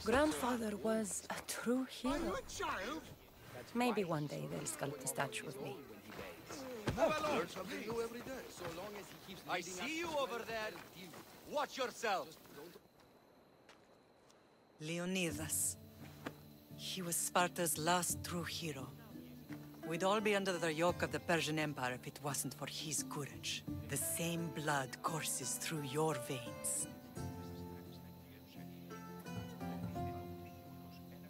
Grandfather was a true Are you hero. a child? Maybe one day they'll sculpt a statue of me. Learn something new every day. I see you over there. Watch yourself. Leonidas. He was Sparta's last true hero. We'd all be under the yoke of the Persian Empire if it wasn't for his courage. The same blood courses through your veins.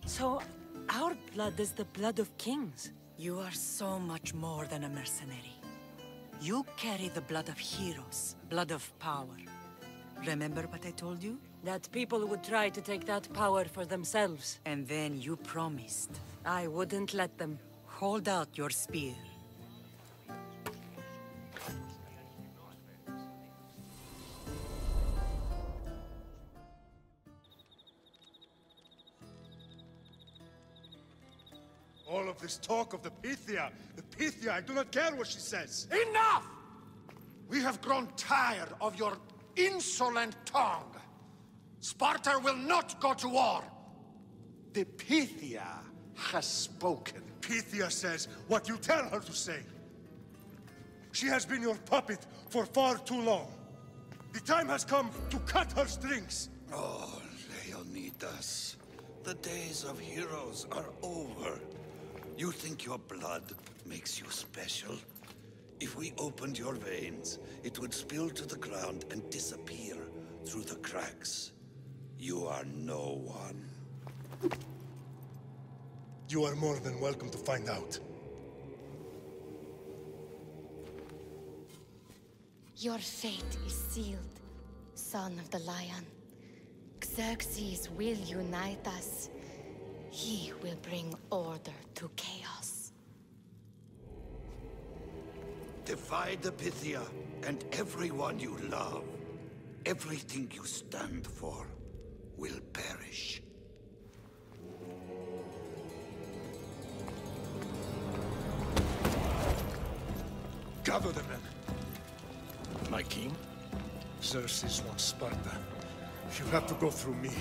So, our blood is the blood of kings. You are so much more than a mercenary. You carry the blood of heroes, blood of power. Remember what I told you? That people would try to take that power for themselves. And then you promised. I wouldn't let them. Hold out your spear. All of this talk of the Pythia, I do not care what she says. Enough! We have grown tired of your insolent tongue. Sparta will not go to war. The Pythia has spoken. Pythia says what you tell her to say. She has been your puppet for far too long. The time has come to cut her strings. Oh, Leonidas. The days of heroes are over. You think your blood makes you special? If we opened your veins, it would spill to the ground and disappear through the cracks. You are no one. You are more than welcome to find out. Your fate is sealed, son of the lion. Xerxes will unite us. He will bring order to chaos. Divide the Pythia and everyone you love. Everything you stand for will perish. Gather the men. My king? Xerxes wants Sparta. You have to go through me.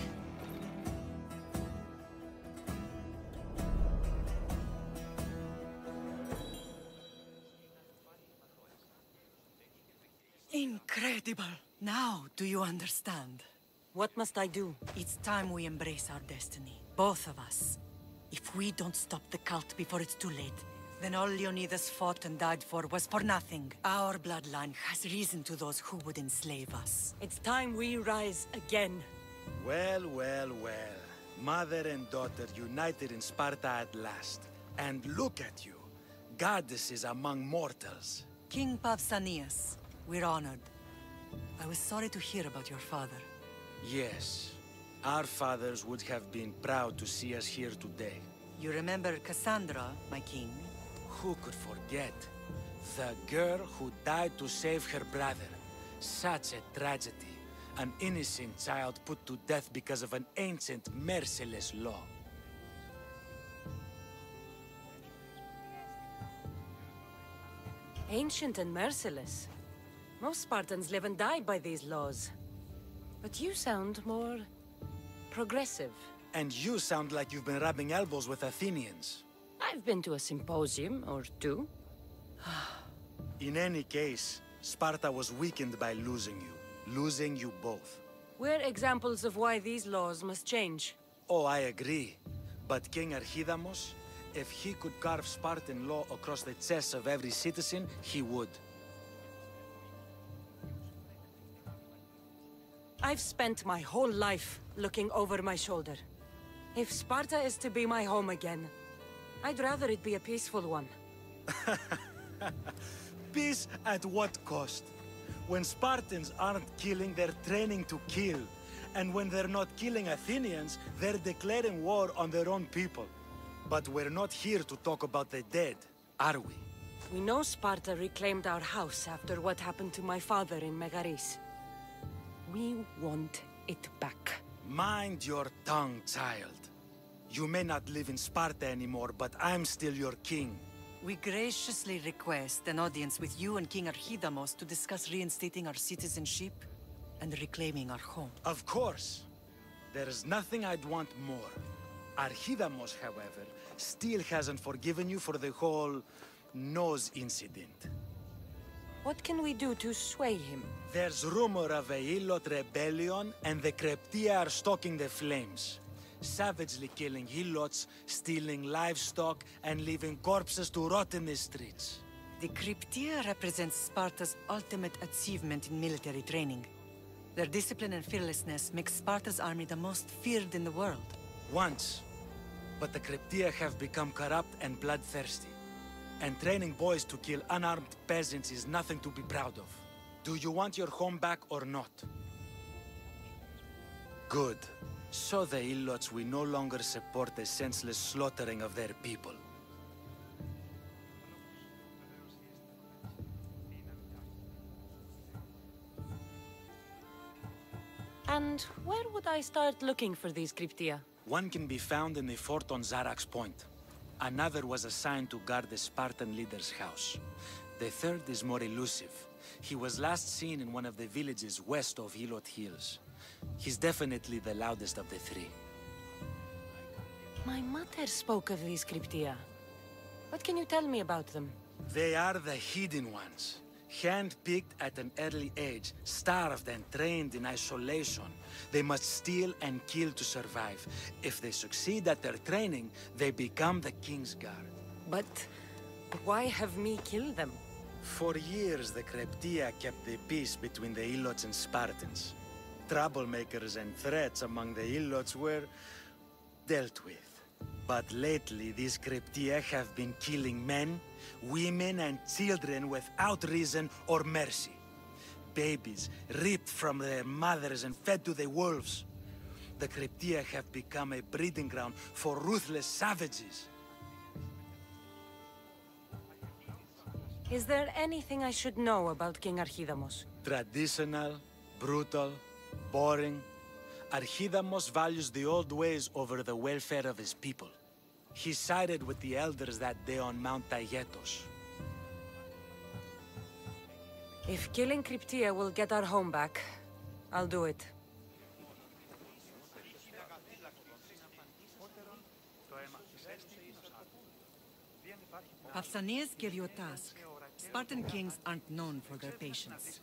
Incredible! Now, do you understand? What must I do? It's time we embrace our destiny. Both of us. If we don't stop the cult before it's too late, then all Leonidas fought and died for was for nothing. Our bloodline has reason to those who would enslave us. It's time we rise again. Well, well, well. Mother and daughter united in Sparta at last. And look at you. Goddesses among mortals. King Pausanias, we're honored. I was sorry to hear about your father. Yes. Our fathers would have been proud to see us here today. You remember Cassandra, my king? Who could forget? The girl who died to save her brother. Such a tragedy. An innocent child put to death because of an ancient, merciless law. Ancient and merciless. Most Spartans live and die by these laws. But you sound more progressive. And you sound like you've been rubbing elbows with Athenians. I've been to a symposium or two. In any case, Sparta was weakened by losing you. Losing you both. We're examples of why these laws must change. Oh, I agree. But King Archidamos, if he could carve Spartan law across the chests of every citizen, he would. I've spent my whole life looking over my shoulder. If Sparta is to be my home again, I'd rather it be a peaceful one. Peace at what cost? When Spartans aren't killing, they're training to kill. And when they're not killing Athenians, they're declaring war on their own people. But we're not here to talk about the dead, are we? We know Sparta reclaimed our house after what happened to my father in Megaris. We want it back. Mind your tongue, child. You may not live in Sparta anymore, but I'm still your king. We graciously request an audience with you and King Archidamos to discuss reinstating our citizenship and reclaiming our home. Of course. There's nothing I'd want more. Archidamos, however, still hasn't forgiven you for the whole nose incident. What can we do to sway him? There's rumor of a Hilot rebellion, and the Kreptia are stalking the flames. Savagely killing Hilots, stealing livestock, and leaving corpses to rot in the streets. The Cryptia represents Sparta's ultimate achievement in military training. Their discipline and fearlessness make Sparta's army the most feared in the world. Once. But the Cryptia have become corrupt and bloodthirsty. And training boys to kill unarmed peasants is nothing to be proud of. Do you want your home back or not? Good. So the Ilots will no longer support the senseless slaughtering of their people. And where would I start looking for these Cryptia? One can be found in the fort on Zarak's Point. Another was assigned to guard the Spartan leader's house. The third is more elusive. He was last seen in one of the villages west of Hilot Hills. He's definitely the loudest of the three. My mother spoke of these Cryptia. What can you tell me about them? They are the hidden ones. Hand-picked at an early age, starved and trained in isolation. They must steal and kill to survive. If they succeed at their training, they become the King's Guard. But why have me kill them? For years, the Kreptia kept the peace between the Ilots and Spartans. Troublemakers and threats among the Ilots were dealt with. But lately, these Kreptia have been killing men, women, and children without reason or mercy. Babies ripped from their mothers and fed to the wolves. The Kreptia have become a breeding ground for ruthless savages. Is there anything I should know about King Archidamos? Traditional, brutal, boring. Archidamos values the old ways over the welfare of his people. He sided with the elders that day on Mount Taygetos. If killing Cryptia will get our home back, I'll do it. Pausanias gave you a task. Spartan kings aren't known for their patience.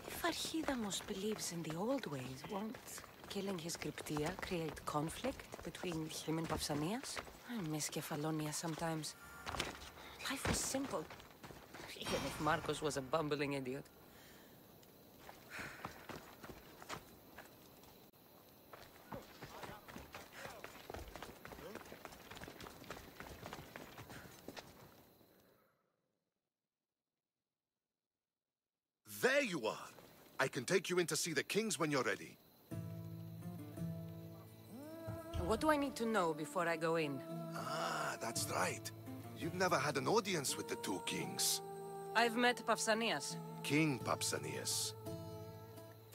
If Archidamos believes in the old ways, won't killing his Cryptia create conflict between him and Pausanias? I miss Kefalonia sometimes. Life was simple, even if Marcos was a bumbling idiot. There you are! I can take you in to see the kings when you're ready. What do I need to know before I go in? Ah, that's right. You've never had an audience with the two kings. I've met Pausanias. King Pausanias.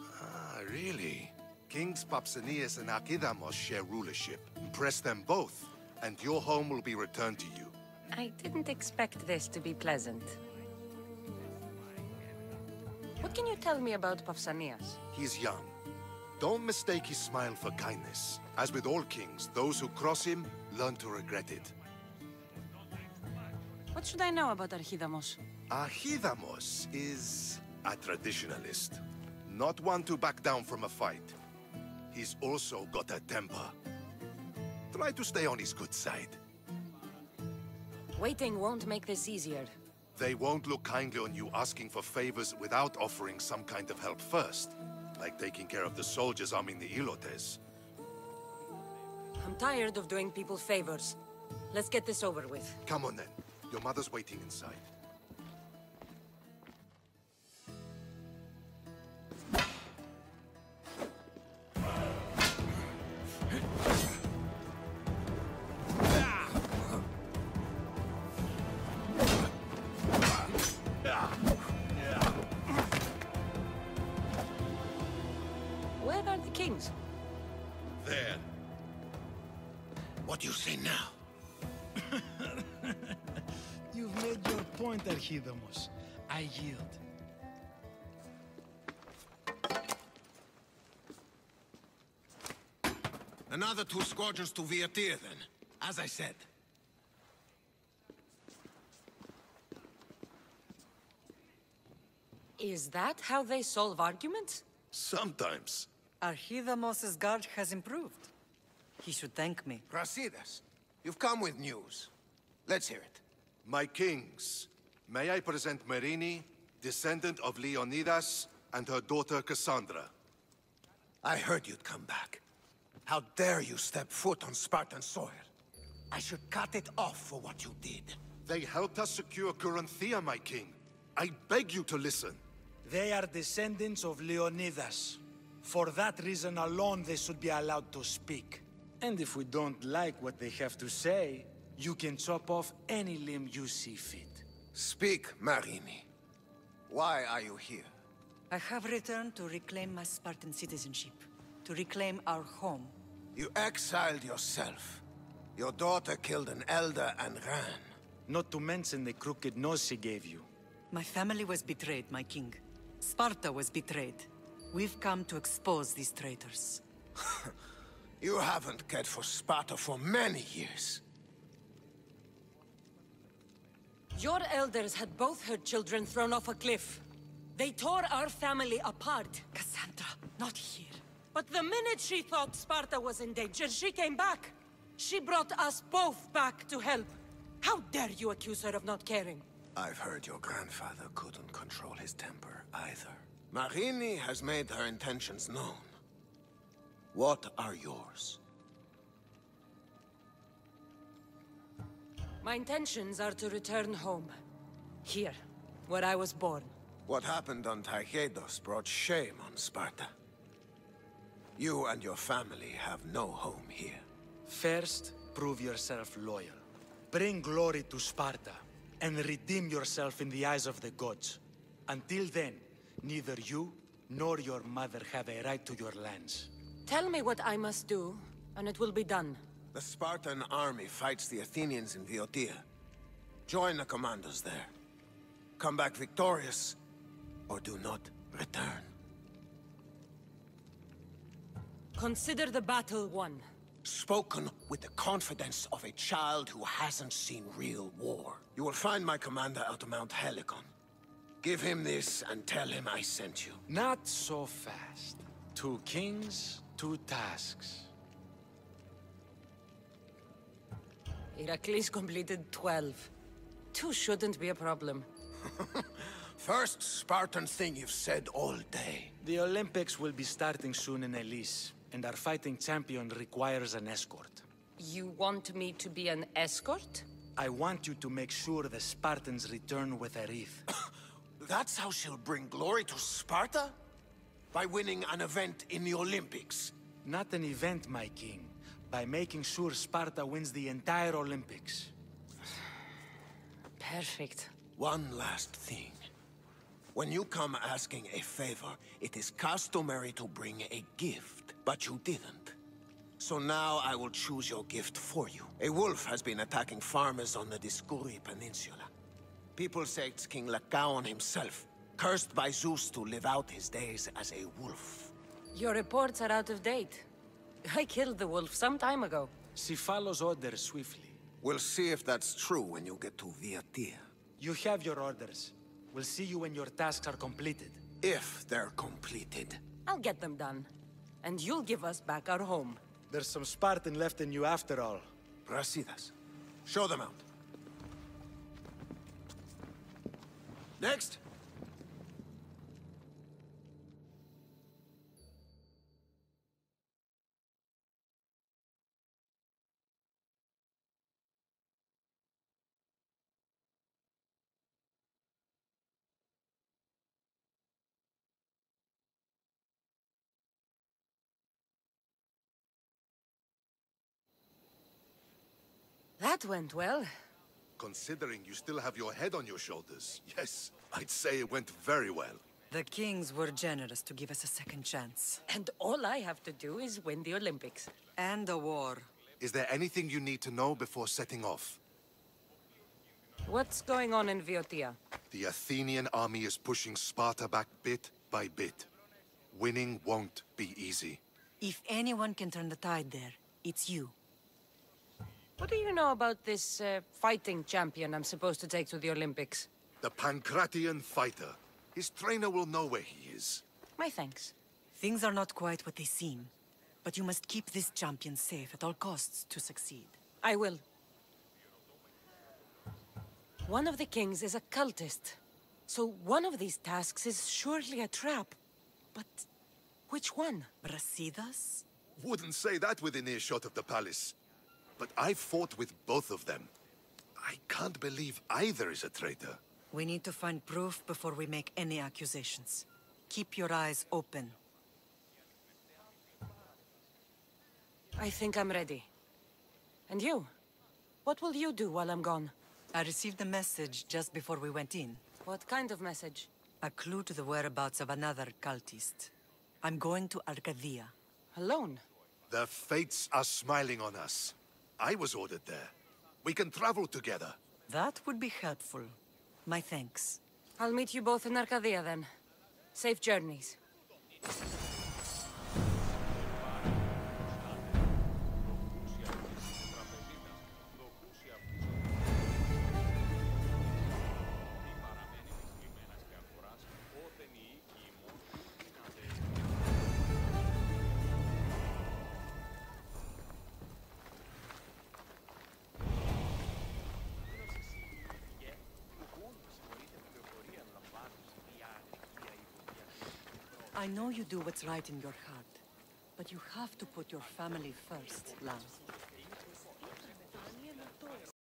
Ah, really? Kings Pausanias and Archidamos share rulership. Impress them both, and your home will be returned to you. I didn't expect this to be pleasant. What can you tell me about Pausanias? He's young. Don't mistake his smile for kindness. As with all kings, those who cross him learn to regret it. What should I know about Archidamos? Archidamos is a traditionalist. Not one to back down from a fight. He's also got a temper. Try to stay on his good side. Waiting won't make this easier. They won't look kindly on you asking for favors without offering some kind of help first. Like taking care of the soldiers arming the Ilotes. I'm tired of doing people favors. Let's get this over with. Come on then. Your mother's waiting inside. point, Archidamos. I yield. Another 2 squadrons to Viatir, then. As I said. Is that how they solve arguments? Sometimes. Archidamos's guard has improved. He should thank me. Brasidas, you've come with news. Let's hear it. My kings, may I present Marini, descendant of Leonidas, and her daughter Cassandra. I heard you'd come back. How dare you step foot on Spartan soil? I should cut it off for what you did. They helped us secure Corinthia, my king. I beg you to listen. They are descendants of Leonidas. For that reason alone, they should be allowed to speak. And if we don't like what they have to say, you can chop off any limb you see fit. Speak, Marini. Why are you here? I have returned to reclaim my Spartan citizenship, to reclaim our home. You exiled yourself. Your daughter killed an elder and ran. Not to mention the crooked nose she gave you. My family was betrayed, my king. Sparta was betrayed. We've come to expose these traitors. You haven't cared for Sparta for many years. Your elders had both her children thrown off a cliff. They tore our family apart. Cassandra, not here. But the minute she thought Sparta was in danger, she came back. She brought us both back to help. How dare you accuse her of not caring? I've heard your grandfather couldn't control his temper either. Marini has made her intentions known. What are yours? My intentions are to return home. Here, where I was born. What happened on Taygedos brought shame on Sparta. You and your family have no home here. First, prove yourself loyal. Bring glory to Sparta, and redeem yourself in the eyes of the gods. Until then, neither you nor your mother have a right to your lands. Tell me what I must do, and it will be done. The Spartan army fights the Athenians in Viotia. Join the commandos there. Come back victorious, or do not return. Consider the battle won. Spoken with the confidence of a child who hasn't seen real war. You will find my commander out of Mount Helicon. Give him this and tell him I sent you. Not so fast. 2 kings, 2 tasks. Heracles completed 12. 2 shouldn't be a problem. First Spartan thing you've said all day. The Olympics will be starting soon in Elise, and our fighting champion requires an escort. You want me to be an escort? I want you to make sure the Spartans return with a wreath. That's how she'll bring glory to Sparta? By winning an event in the Olympics? Not an event, my king. By making sure Sparta wins the entire Olympics. Perfect. One last thing. When you come asking a favor, it is customary to bring a gift, but you didn't. So now I will choose your gift for you. A wolf has been attacking farmers on the Discuri Peninsula. People say it's King Lycaon himself, cursed by Zeus to live out his days as a wolf. Your reports are out of date. I killed the wolf some time ago. She follows orders swiftly. We'll see if that's true when you get to Viatia. You have your orders. We'll see you when your tasks are completed. If they're completed. I'll get them done. And you'll give us back our home. There's some Spartan left in you after all. Brasidas, show them out. Next. That went well. Considering you still have your head on your shoulders, yes, I'd say it went very well. The kings were generous to give us a second chance. And all I have to do is win the Olympics. And a war. Is there anything you need to know before setting off? What's going on in Viotia? The Athenian army is pushing Sparta back bit by bit. Winning won't be easy. If anyone can turn the tide there, it's you. What do you know about this fighting champion I'm supposed to take to the Olympics? The Pancratian fighter. His trainer will know where he is. My thanks. Things are not quite what they seem, but you must keep this champion safe at all costs to succeed. I will. One of the kings is a cultist, so one of these tasks is surely a trap. But which one? Brasidas? Wouldn't say that within earshot of the palace. But I fought with both of them. I can't believe either is a traitor. We need to find proof before we make any accusations. Keep your eyes open. I think I'm ready. And you? What will you do while I'm gone? I received a message just before we went in. What kind of message? A clue to the whereabouts of another cultist. I'm going to Arcadia. Alone? The fates are smiling on us. I was ordered there. We can travel together. That would be helpful. My thanks. I'll meet you both in Arcadia then. Safe journeys. I know you do what's right in your heart, but you have to put your family first, Lam.